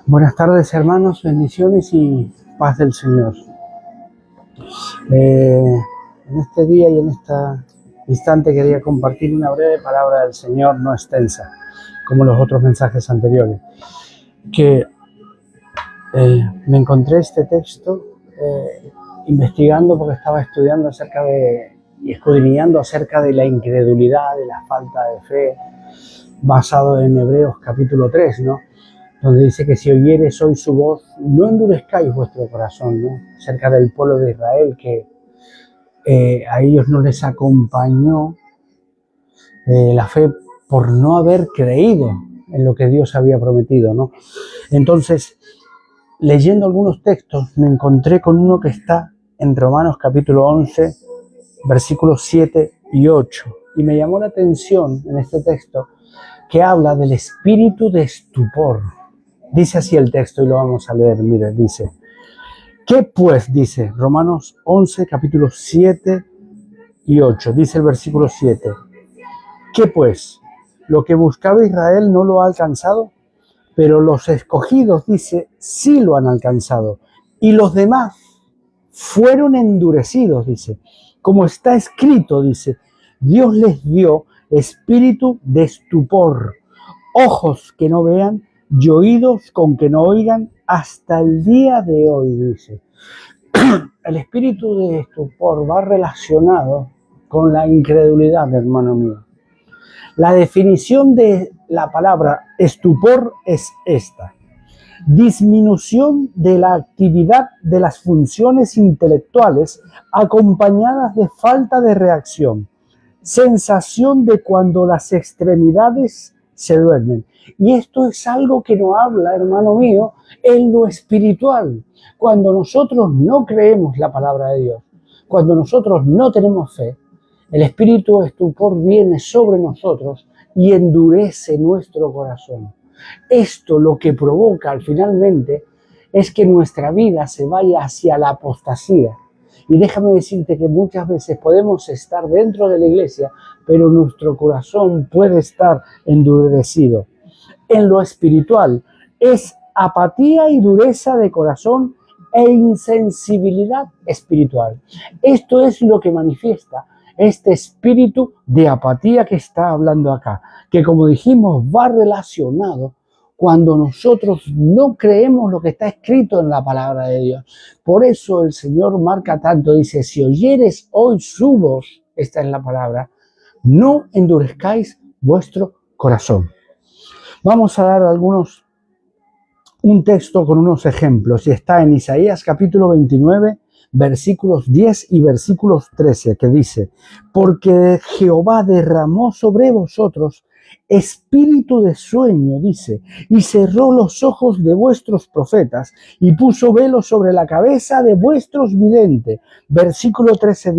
Buenas tardes, hermanos, bendiciones y paz del Señor. En este día y en este instante quería compartir una breve palabra del Señor, no extensa, como los otros mensajes anteriores. Que me encontré este texto investigando porque estaba estudiando y escudriñando acerca de la incredulidad, de la falta de fe, basado en Hebreos capítulo 3, ¿no? Donde dice que si oyeres hoy su voz, no endurezcáis vuestro corazón, ¿no? Acerca del pueblo de Israel, que a ellos no les acompañó la fe por no haber creído en lo que Dios había prometido, ¿no? Entonces, leyendo algunos textos, me encontré con uno que está en Romanos capítulo 11, versículos 7 y 8. Y me llamó la atención en este texto que habla del espíritu de estupor. Dice así el texto y lo vamos a leer. Mire, dice: ¿qué pues? Dice Romanos 11, capítulos 7 y 8. Dice el versículo 7. ¿Qué pues? Lo que buscaba Israel no lo ha alcanzado, pero los escogidos, dice, sí lo han alcanzado. Y los demás fueron endurecidos, dice. Como está escrito, dice, Dios les dio espíritu de estupor, ojos que no vean y oídos con que no oigan hasta el día de hoy, dice. El espíritu de estupor va relacionado con la incredulidad, hermano mío. La definición de la palabra estupor es esta: disminución de la actividad de las funciones intelectuales acompañadas de falta de reacción, sensación de cuando las extremidades se duermen. Y esto es algo que nos habla, hermano mío, en lo espiritual. Cuando nosotros no creemos la palabra de Dios, cuando nosotros no tenemos fe, el espíritu de estupor viene sobre nosotros y endurece nuestro corazón. Esto lo que provoca finalmente es que nuestra vida se vaya hacia la apostasía. Y déjame decirte que muchas veces podemos estar dentro de la iglesia, pero nuestro corazón puede estar endurecido. En lo espiritual es apatía y dureza de corazón e insensibilidad espiritual. Esto es lo que manifiesta este espíritu de apatía que está hablando acá, que como dijimos va relacionado cuando nosotros no creemos lo que está escrito en la palabra de Dios. Por eso el Señor marca tanto, dice, si oyeres hoy su voz, esta es la palabra, no endurezcáis vuestro corazón. Vamos a dar un texto con unos ejemplos, y está en Isaías capítulo 29, versículos 10 y versículos 13, que dice: porque Jehová derramó sobre vosotros espíritu de sueño, dice, y cerró los ojos de vuestros profetas, y puso velo sobre la cabeza de vuestros videntes. Versículo 13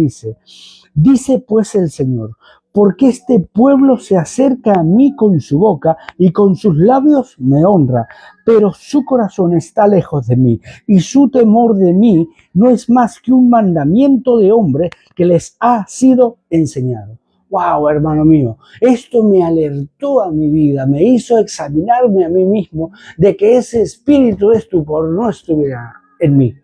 dice pues el Señor: porque este pueblo se acerca a mí con su boca y con sus labios me honra, pero su corazón está lejos de mí y su temor de mí no es más que un mandamiento de hombre que les ha sido enseñado. Wow, hermano mío, esto me alertó a mi vida, me hizo examinarme a mí mismo de que ese espíritu de estupor no estuviera en mí.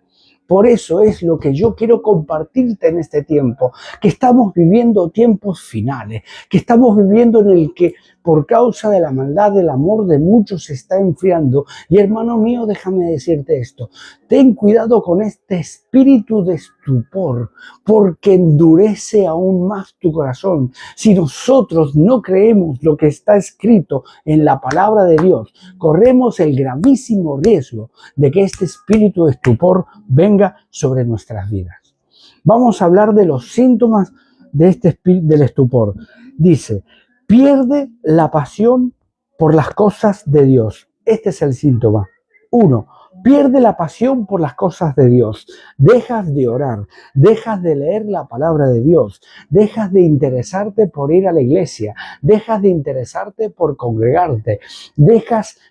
Por eso es lo que yo quiero compartirte en este tiempo, que estamos viviendo tiempos finales, que estamos viviendo en el que por causa de la maldad, el amor de muchos se está enfriando. Y hermano mío, déjame decirte esto, ten cuidado con este espíritu de estupor, porque endurece aún más tu corazón. Si nosotros no creemos lo que está escrito en la palabra de Dios, corremos el gravísimo riesgo de que este espíritu de estupor venga sobre nuestras vidas. Vamos a hablar de los síntomas de este espíritu del estupor. Dice: pierde la pasión por las cosas de Dios. Este es el síntoma. 1. Pierde la pasión por las cosas de Dios. Dejas de orar, dejas de leer la palabra de Dios, dejas de interesarte por ir a la iglesia, dejas de interesarte por congregarte,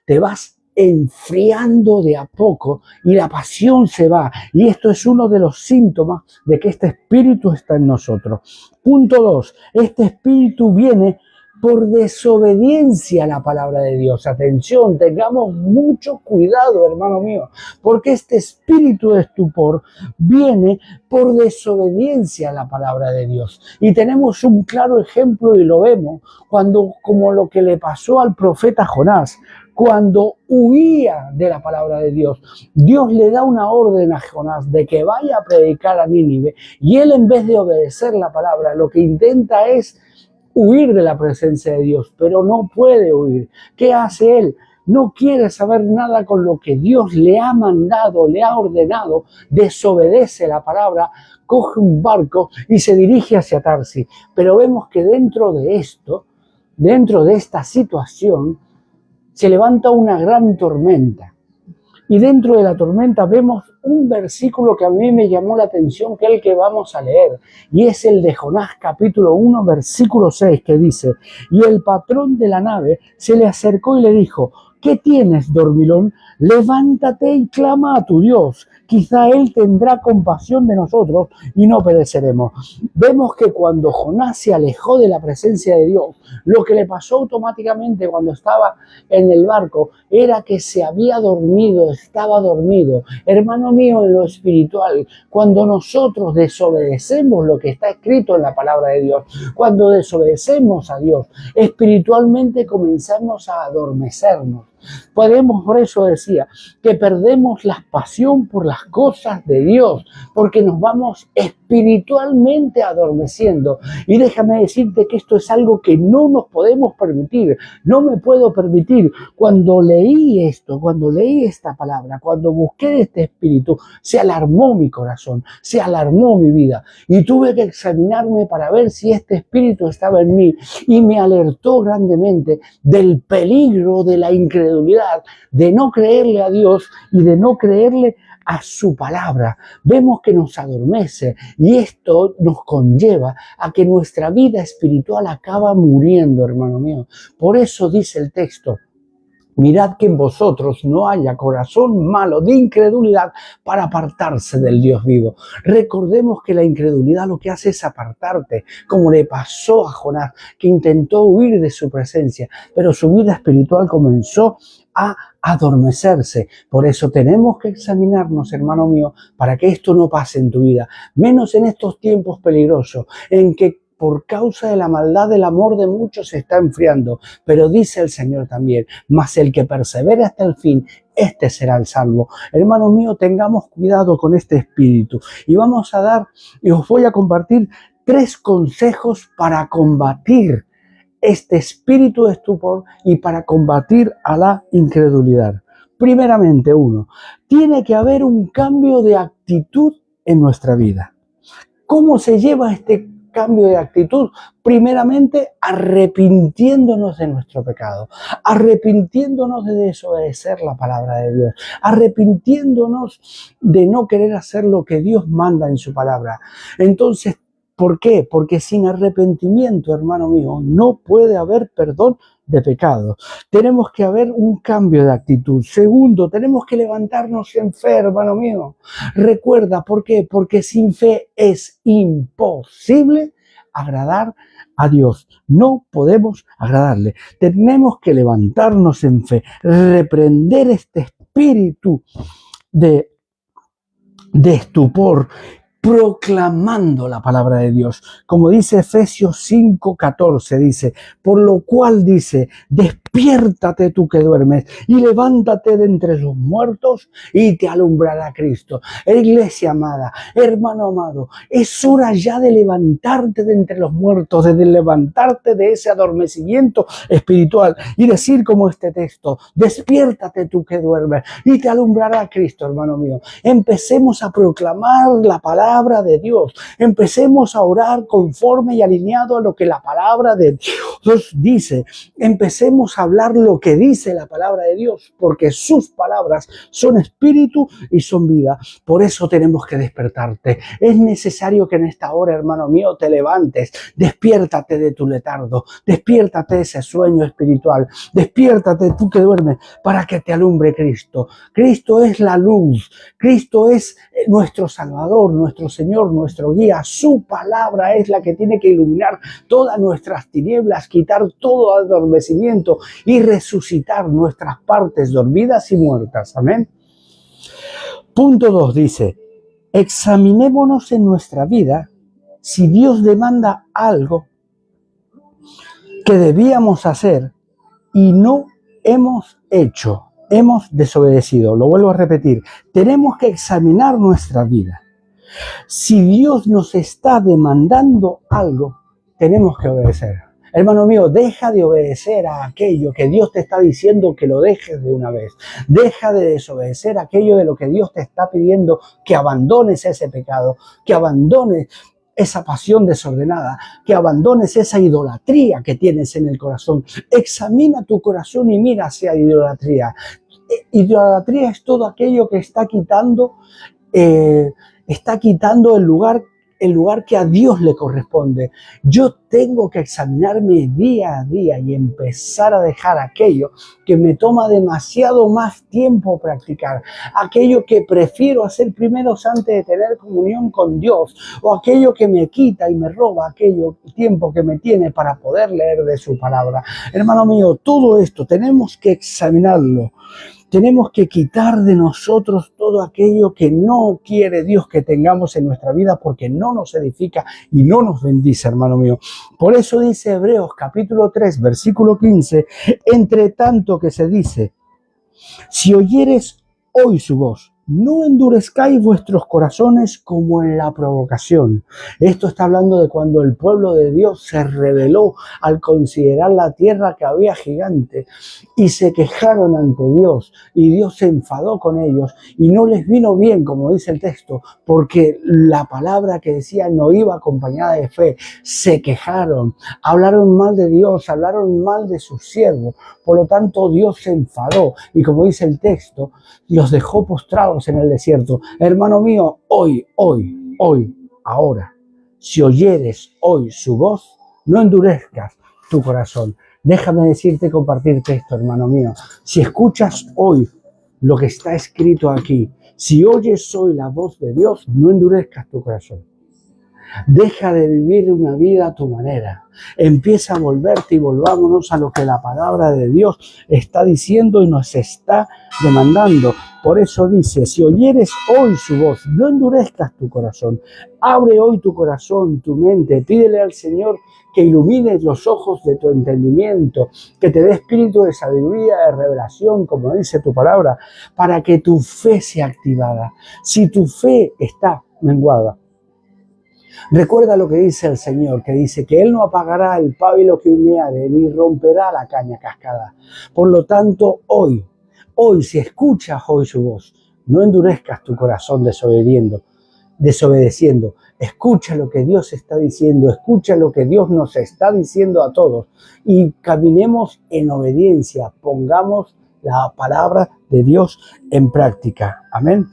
te vas enfriando de a poco y la pasión se va. Y esto es uno de los síntomas de que este espíritu está en nosotros. Punto 2. Este espíritu viene por desobediencia a la palabra de Dios. Atención, tengamos mucho cuidado, hermano mío, porque este espíritu de estupor viene por desobediencia a la palabra de Dios. Y tenemos un claro ejemplo y lo vemos cuando, como lo que le pasó al profeta Jonás, cuando huía de la palabra de Dios. Dios le da una orden a Jonás de que vaya a predicar a Nínive y él, en vez de obedecer la palabra, lo que intenta es huir de la presencia de Dios, pero no puede huir. ¿Qué hace él? No quiere saber nada con lo que Dios le ha mandado, le ha ordenado, desobedece la palabra, coge un barco y se dirige hacia Tarsis. Pero vemos que dentro de esto, dentro de esta situación, se levanta una gran tormenta. Y dentro de la tormenta vemos un versículo que a mí me llamó la atención, que es el que vamos a leer, y es el de Jonás capítulo 1, versículo 6, que dice: y el patrón de la nave se le acercó y le dijo: ¿qué tienes, dormilón? Levántate y clama a tu Dios. Quizá Él tendrá compasión de nosotros y no pereceremos. Vemos que cuando Jonás se alejó de la presencia de Dios, lo que le pasó automáticamente cuando estaba en el barco era que se había dormido, estaba dormido. Hermano mío, en lo espiritual, cuando nosotros desobedecemos lo que está escrito en la palabra de Dios, cuando desobedecemos a Dios, espiritualmente comenzamos a adormecernos. Por eso decía, que perdemos la pasión por las cosas de Dios, porque nos vamos espiritualmente adormeciendo. Y déjame decirte que esto es algo que no nos podemos permitir. No me puedo permitir. Cuando leí esto, cuando leí esta palabra, cuando busqué este espíritu, se alarmó mi corazón, se alarmó mi vida. Y tuve que examinarme para ver si este espíritu estaba en mí. Y me alertó grandemente del peligro de la incredulidad, de no creerle a Dios y de no creerle a su palabra. Vemos que nos adormece y esto nos conlleva a que nuestra vida espiritual acaba muriendo, hermano mío. Por eso dice el texto: mirad que en vosotros no haya corazón malo de incredulidad para apartarse del Dios vivo. Recordemos que la incredulidad lo que hace es apartarte, como le pasó a Jonás, que intentó huir de su presencia, pero su vida espiritual comenzó a adormecerse. Por eso tenemos que examinarnos, hermano mío, para que esto no pase en tu vida, menos en estos tiempos peligrosos en que por causa de la maldad del amor de muchos se está enfriando. Pero dice el Señor también: mas el que persevere hasta el fin, este será el salvo. Hermano mío, tengamos cuidado con este espíritu. Y vamos a dar, y os voy a compartir 3 consejos para combatir este espíritu de estupor y para combatir a la incredulidad. Primeramente, 1, tiene que haber un cambio de actitud en nuestra vida. ¿Cómo se lleva este cambio de actitud? Primeramente, arrepintiéndonos de nuestro pecado, arrepintiéndonos de desobedecer la palabra de Dios, arrepintiéndonos de no querer hacer lo que Dios manda en su palabra. Entonces, ¿por qué? Porque sin arrepentimiento, hermano mío, no puede haber perdón de pecado. Tenemos que haber un cambio de actitud. Segundo, tenemos que levantarnos en fe, hermano mío. Recuerda, ¿por qué? Porque sin fe es imposible agradar a Dios. No podemos agradarle. Tenemos que levantarnos en fe, reprender este espíritu de estupor, proclamando la palabra de Dios. Como dice Efesios 5:14, dice: por lo cual dice, despiértate tú que duermes y levántate de entre los muertos y te alumbrará Cristo. Iglesia amada, hermano amado, es hora ya de levantarte de entre los muertos, de levantarte de ese adormecimiento espiritual y decir como este texto: despiértate tú que duermes y te alumbrará Cristo, hermano mío. Empecemos a proclamar la palabra de Dios. Empecemos a orar conforme y alineado a lo que la palabra de Dios dice. Empecemos a hablar lo que dice la palabra de Dios, porque sus palabras son espíritu y son vida. Por eso tenemos que despertarte. Es necesario que en esta hora, hermano mío, te levantes. Despiértate de tu letargo. Despiértate de ese sueño espiritual. Despiértate tú que duermes para que te alumbre Cristo. Cristo es la luz. Cristo es nuestro Salvador, nuestro nuestro Señor, nuestro guía. Su palabra es la que tiene que iluminar todas nuestras tinieblas, quitar todo adormecimiento y resucitar nuestras partes dormidas y muertas. Amén. Punto 2 dice, examinémonos en nuestra vida si Dios demanda algo que debíamos hacer y no hemos hecho, hemos desobedecido. Lo vuelvo a repetir, tenemos que examinar nuestra vida. Si Dios nos está demandando algo, tenemos que obedecer. Hermano mío, deja de obedecer a aquello que Dios te está diciendo que lo dejes de una vez. Deja de desobedecer aquello de lo que Dios te está pidiendo, que abandones ese pecado, que abandones esa pasión desordenada, que abandones esa idolatría que tienes en el corazón. Examina tu corazón y mira hacia idolatría. Idolatría es todo aquello que está quitando el lugar que a Dios le corresponde. Yo tengo que examinarme día a día y empezar a dejar aquello que me toma demasiado más tiempo practicar, aquello que prefiero hacer primero antes de tener comunión con Dios, o aquello que me quita y me roba aquello tiempo que me tiene para poder leer de su palabra. Hermano mío, todo esto tenemos que examinarlo. Tenemos que quitar de nosotros todo aquello que no quiere Dios que tengamos en nuestra vida, porque no nos edifica y no nos bendice, hermano mío. Por eso dice Hebreos capítulo 3, versículo 15, entre tanto que se dice, si oyeres hoy su voz, no endurezcáis vuestros corazones como en la provocación. Esto está hablando de cuando el pueblo de Dios se rebeló al considerar la tierra que había gigante y se quejaron ante Dios y Dios se enfadó con ellos y no les vino bien, como dice el texto, porque la palabra que decía no iba acompañada de fe. Se quejaron, hablaron mal de Dios, hablaron mal de sus siervos. Por lo tanto, Dios se enfadó y, como dice el texto, los dejó postrados en el desierto. Hermano mío, hoy, ahora, si oyeres hoy su voz, no endurezcas tu corazón. Déjame decirte, compartirte esto, hermano mío. Si escuchas hoy lo que está escrito aquí, si oyes hoy la voz de Dios, no endurezcas tu corazón. Deja de vivir una vida a tu manera. Empieza a volverte y volvámonos a lo que la palabra de Dios está diciendo y nos está demandando. Por eso dice, si oyeres hoy su voz, no endurezcas tu corazón. Abre hoy tu corazón, tu mente. Pídele al Señor que ilumine los ojos de tu entendimiento, que te dé espíritu de sabiduría, de revelación, como dice tu palabra, para que tu fe sea activada. Si tu fe está menguada, recuerda lo que dice el Señor, que dice que Él no apagará el pábilo que humeare, ni romperá la caña cascada. Por lo tanto, hoy, si escuchas hoy su voz, no endurezcas tu corazón desobedeciendo. Escucha lo que Dios está diciendo, escucha lo que Dios nos está diciendo a todos y caminemos en obediencia, pongamos la palabra de Dios en práctica. Amén.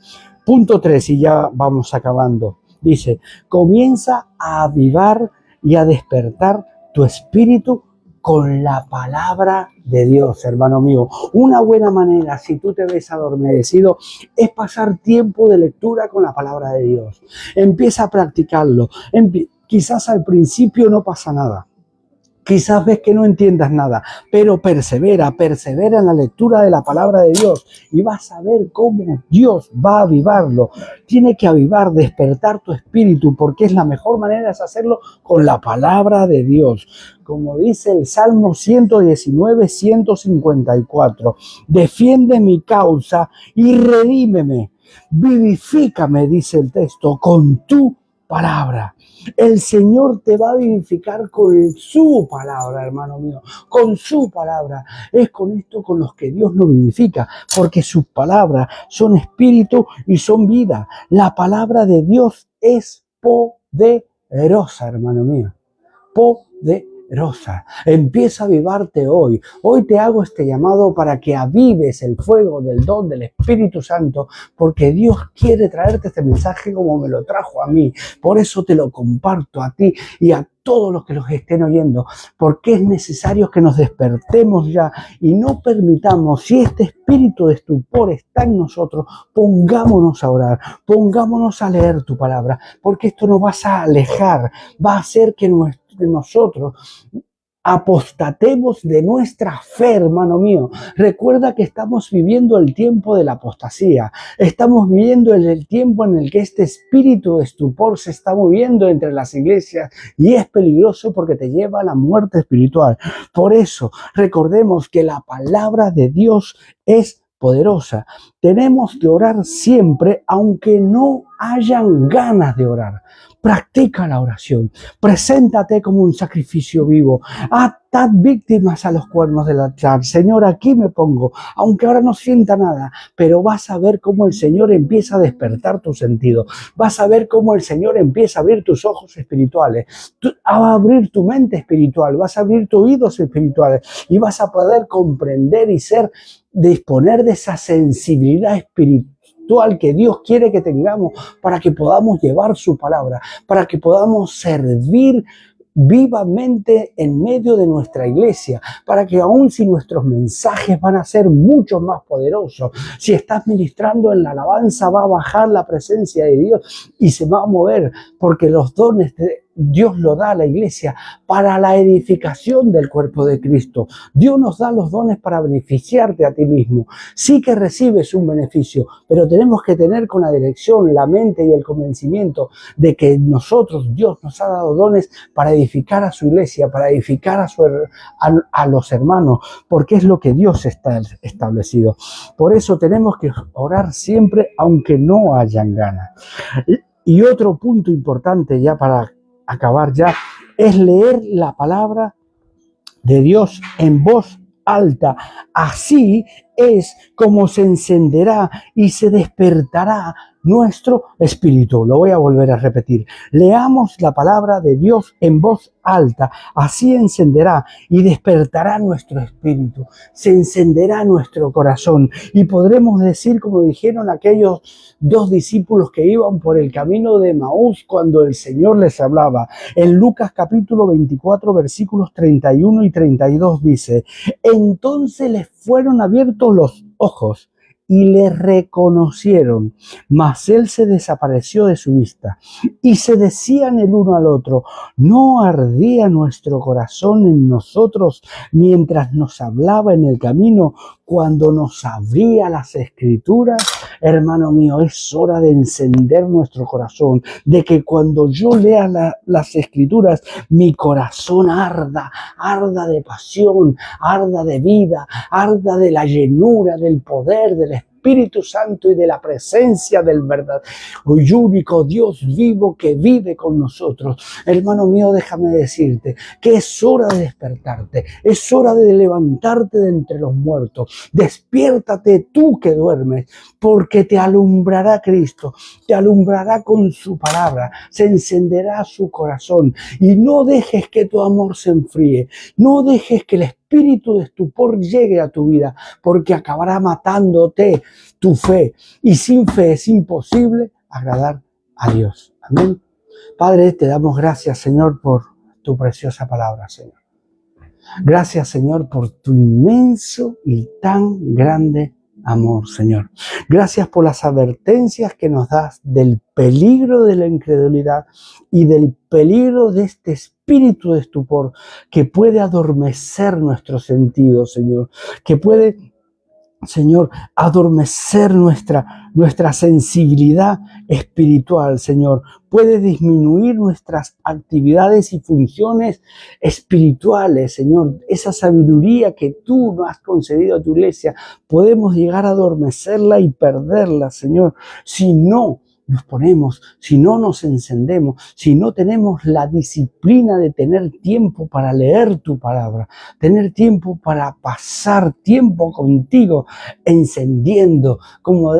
Punto 3, y ya vamos acabando. Dice, comienza a avivar y a despertar tu espíritu con la palabra de Dios, hermano mío. Una buena manera, si tú te ves adormecido, es pasar tiempo de lectura con la palabra de Dios. Empieza a practicarlo. Quizás al principio no pasa nada. Quizás ves que no entiendas nada, pero persevera en la lectura de la palabra de Dios y vas a ver cómo Dios va a avivarlo. Tiene que avivar, despertar tu espíritu, porque es la mejor manera de hacerlo con la palabra de Dios. Como dice el Salmo 119, 154, defiende mi causa y redímeme. Vivifícame, dice el texto, con tu palabra. El Señor te va a vivificar con su palabra, hermano mío, con su palabra. Es con esto con los que Dios nos vivifica, porque sus palabras son espíritu y son vida. La palabra de Dios es poderosa, hermano mío, poderosa. poderosa. Empieza a avivarte hoy. Hoy te hago este llamado para que avives el fuego del don del Espíritu Santo, porque Dios quiere traerte este mensaje como me lo trajo a mí. Por eso te lo comparto a ti y a todos los que los estén oyendo, porque es necesario que nos despertemos ya y no permitamos, si este espíritu de estupor está en nosotros, pongámonos a orar, pongámonos a leer tu palabra, porque esto nos va a alejar, va a hacer que nosotros apostatemos de nuestra fe, hermano mío. Recuerda que estamos viviendo el tiempo de la apostasía. Estamos viviendo el tiempo en el que este espíritu de estupor se está moviendo entre las iglesias y es peligroso porque te lleva a la muerte espiritual. Por eso, recordemos que la palabra de Dios es poderosa. Tenemos que orar siempre, aunque no hayan ganas de orar. Practica la oración. Preséntate como un sacrificio vivo. Atad víctimas a los cuernos del altar. Señor, aquí me pongo, aunque ahora no sienta nada, pero vas a ver cómo el Señor empieza a despertar tu sentido. Vas a ver cómo el Señor empieza a abrir tus ojos espirituales, a abrir tu mente espiritual, vas a abrir tus oídos espirituales y vas a poder comprender y disponer de esa sensibilidad espiritual que Dios quiere que tengamos para que podamos llevar su palabra, para que podamos servir vivamente en medio de nuestra iglesia, para que aun si nuestros mensajes van a ser mucho más poderosos, si estás ministrando en la alabanza va a bajar la presencia de Dios y se va a mover, porque los dones Dios lo da a la iglesia para la edificación del cuerpo de Cristo. Dios nos da los dones para beneficiarte a ti mismo. Sí que recibes un beneficio, pero tenemos que tener con la dirección, la mente y el convencimiento de que Dios nos ha dado dones para edificar a su iglesia, para edificar a los hermanos, porque es lo que Dios está establecido. Por eso tenemos que orar siempre, aunque no hayan ganas. Y otro punto importante ya para acabar ya, es leer la palabra de Dios en voz alta. Así es como se encenderá y se despertará nuestro espíritu. Lo voy a volver a repetir. Leamos la palabra de Dios en voz alta. Así encenderá y despertará nuestro espíritu. Se encenderá nuestro corazón y podremos decir, como dijeron aquellos dos discípulos que iban por el camino de Maús cuando el Señor les hablaba. En Lucas capítulo 24 versículos 31 y 32 dice: entonces les fueron abiertos los ojos y le reconocieron, mas él se desapareció de su vista. Y se decían el uno al otro: ¿no ardía nuestro corazón en nosotros mientras nos hablaba en el camino, cuando nos abría las escrituras? Hermano mío, es hora de encender nuestro corazón, de que cuando yo lea las escrituras, mi corazón arda de pasión, arda de vida, arda de la llenura, del poder, del Espíritu Santo y de la presencia del verdadero y único Dios vivo que vive con nosotros. Hermano mío, déjame decirte que es hora de despertarte, es hora de levantarte de entre los muertos. Despiértate tú que duermes, porque te alumbrará Cristo, te alumbrará con su palabra, se encenderá su corazón. Y no dejes que tu amor se enfríe, no dejes que el espíritu de estupor llegue a tu vida, porque acabará matándote tu fe. Y sin fe es imposible agradar a Dios. Amén. Padre, te damos gracias, Señor, por tu preciosa palabra, Señor. Gracias, Señor, por tu inmenso y tan grande amor, Señor. Gracias por las advertencias que nos das del peligro de la incredulidad y del peligro de este espíritu de estupor que puede adormecer nuestros sentidos, Señor, que puede, Señor, adormecer nuestra sensibilidad espiritual, Señor. Puede disminuir nuestras actividades y funciones espirituales, Señor. Esa sabiduría que tú nos has concedido a tu iglesia, podemos llegar a adormecerla y perderla, Señor, si no si no nos encendemos, si no tenemos la disciplina de tener tiempo para leer tu palabra, tener tiempo para pasar tiempo contigo, encendiendo, como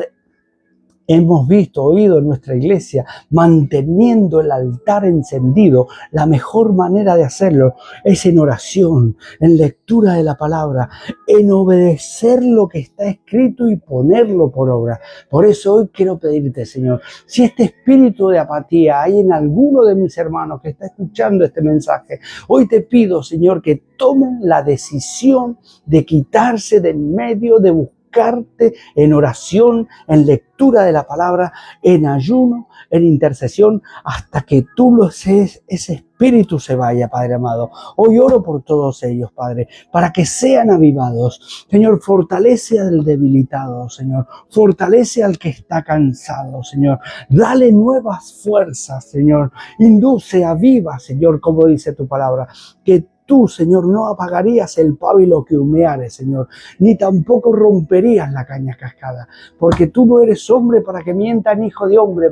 hemos visto, oído en nuestra iglesia, manteniendo el altar encendido, la mejor manera de hacerlo es en oración, en lectura de la palabra, en obedecer lo que está escrito y ponerlo por obra. Por eso hoy quiero pedirte, Señor, si este espíritu de apatía hay en alguno de mis hermanos que está escuchando este mensaje, hoy te pido, Señor, que tomen la decisión de quitarse de en medio, de buscarte en oración, en lectura de la palabra, en ayuno, en intercesión, hasta que tú lo seas, ese espíritu se vaya, Padre amado. Hoy oro por todos ellos, Padre, para que sean avivados. Señor, fortalece al debilitado, Señor. Fortalece al que está cansado, Señor. Dale nuevas fuerzas, Señor. Induce, aviva, Señor, como dice tu palabra, que tú, Señor, no apagarías el pábilo que humeare, Señor, ni tampoco romperías la caña cascada, porque tú no eres hombre para que mienta, ni hijo de hombre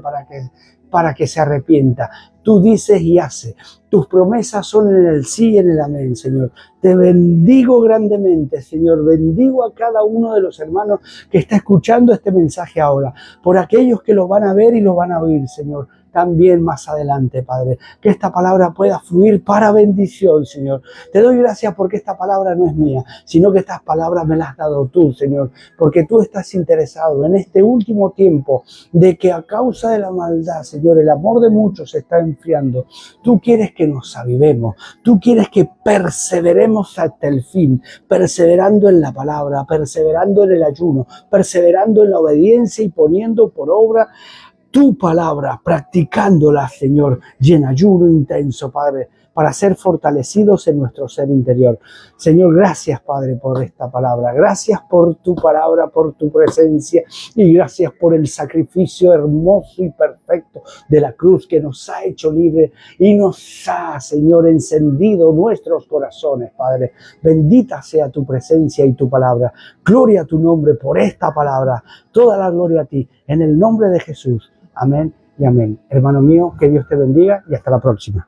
para que se arrepienta. Tú dices y haces. Tus promesas son en el sí y en el amén, Señor. Te bendigo grandemente, Señor. Bendigo a cada uno de los hermanos que está escuchando este mensaje ahora, por aquellos que lo van a ver y lo van a oír, Señor, también más adelante, Padre. Que esta palabra pueda fluir para bendición, Señor. Te doy gracias porque esta palabra no es mía, sino que estas palabras me las has dado tú, Señor, porque tú estás interesado en este último tiempo de que a causa de la maldad, Señor, el amor de muchos se está enfriando. Tú quieres que nos avivemos, tú quieres que perseveremos hasta el fin, perseverando en la palabra, perseverando en el ayuno, perseverando en la obediencia y poniendo por obra tu palabra, practicándola, Señor, y en ayuno intenso, Padre, para ser fortalecidos en nuestro ser interior. Señor, gracias, Padre, por esta palabra. Gracias por tu palabra, por tu presencia, y gracias por el sacrificio hermoso y perfecto de la cruz que nos ha hecho libre y nos ha, Señor, encendido nuestros corazones, Padre. Bendita sea tu presencia y tu palabra. Gloria a tu nombre por esta palabra. Toda la gloria a ti. En el nombre de Jesús. Amén y amén. Hermano mío, que Dios te bendiga y hasta la próxima.